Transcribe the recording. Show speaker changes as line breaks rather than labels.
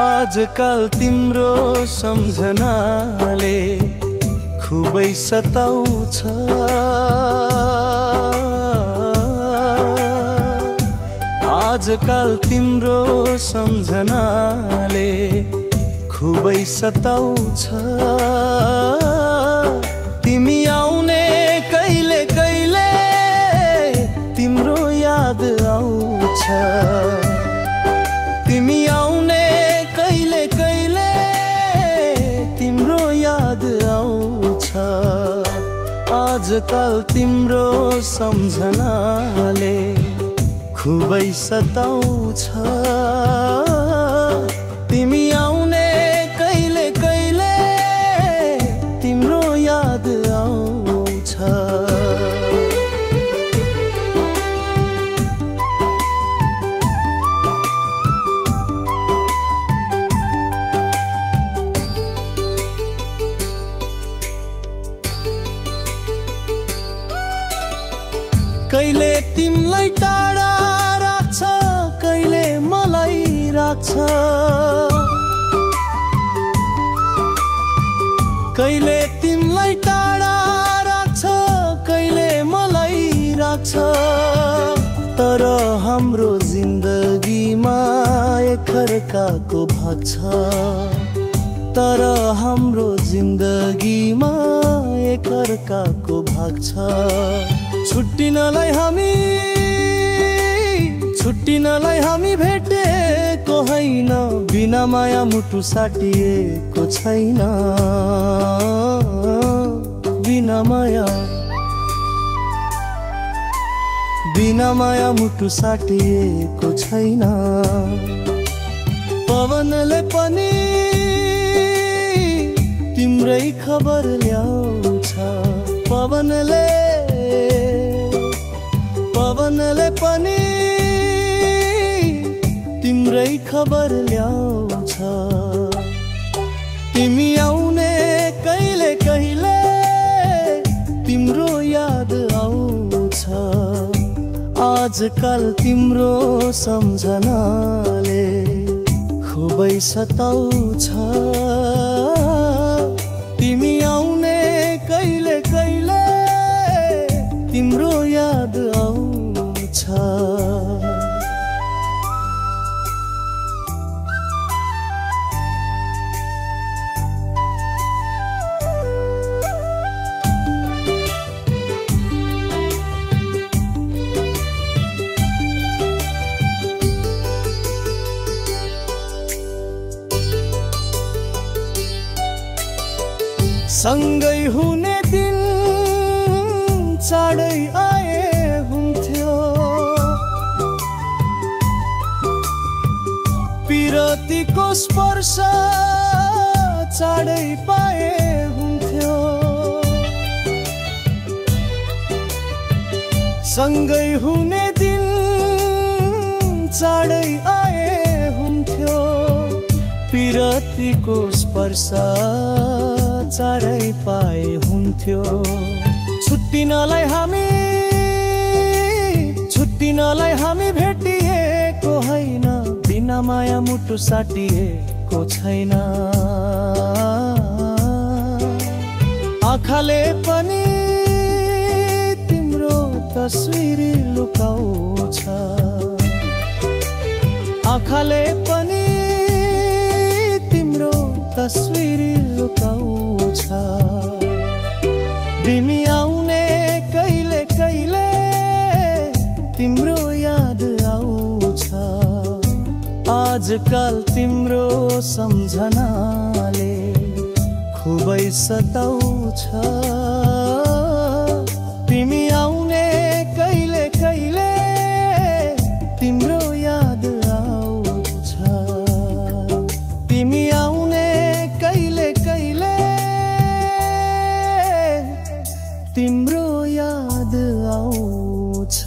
आजकल तिम्रो सम्झनाले खुबै सताउँछ। आजकल तिम्रो सम्झनाले खुबै सताउँछ। तिमी आउने कहिले कहिले तिम्रो याद आउँछ। तिमी आउने कहिले कहिले तिम्रो याद आउँछ। आजकल तिम्रो सम्झनाले खुबै सताउँछ। तिमी आउने कहिले कहिले तिम्रो याद आउँछ। कहिले तिमीलाई टाढा राख्छ, कहिले मलाई राख्छ। कहिले तिमीलाई टाढा राख्छ, कहिले मलाई राख्छ। तर हाम्रो जिन्दगीमा एकअर्काको भाग छ। तर हाम्रो जिन्दगीमा एकअर्काको भाग छ। छुट्टिनलाई हामी भेटेको होइन। बिना माया मुटु साटिएको छैन। बिना माया मुटु साटिएको छैन। पवनले पनि तिम्रै खबर ल्याउँछ। पवनले पनि तिम्रै खबर ल्याउँछ। तिमी आउने कहिले कहिले तिम्रो याद आउँछ। आजकल तिम्रो सम्झनाले खुबै सताउँछ। तिमी आउने कहिले कहिले तिम्रो याद आउँछ। सँगै हुने दिन चाँडै आए हुन्थ्यो। पिरतीको स्पर्श चाँडै पाए हुन्थ्यो। सँगै हुने दिन चाँडै आए हुन्थ्यो। पिरतीको स्पर्श चाँडै पाए हुन्थ्यो। छुट्टिनलाई हामी भेटिएको होइन। बिना माया मुटु साटिएको छैन। आँखाले पनि तिम्रो तस्विर लुकाउँछ। आँखाले पनि तिम्रो तस्विर लुकाउँछ। तिमी आउने कहिले कहिले तिम्रो याद आउँछ। आजकल तिम्रो सम्झनाले खुबै सताउँछ। तिमी आउने कहिले कहिले तिम्रो याद आउँछ। तिमी आउने कहिले कहिले तिम्रो याद आउँछ।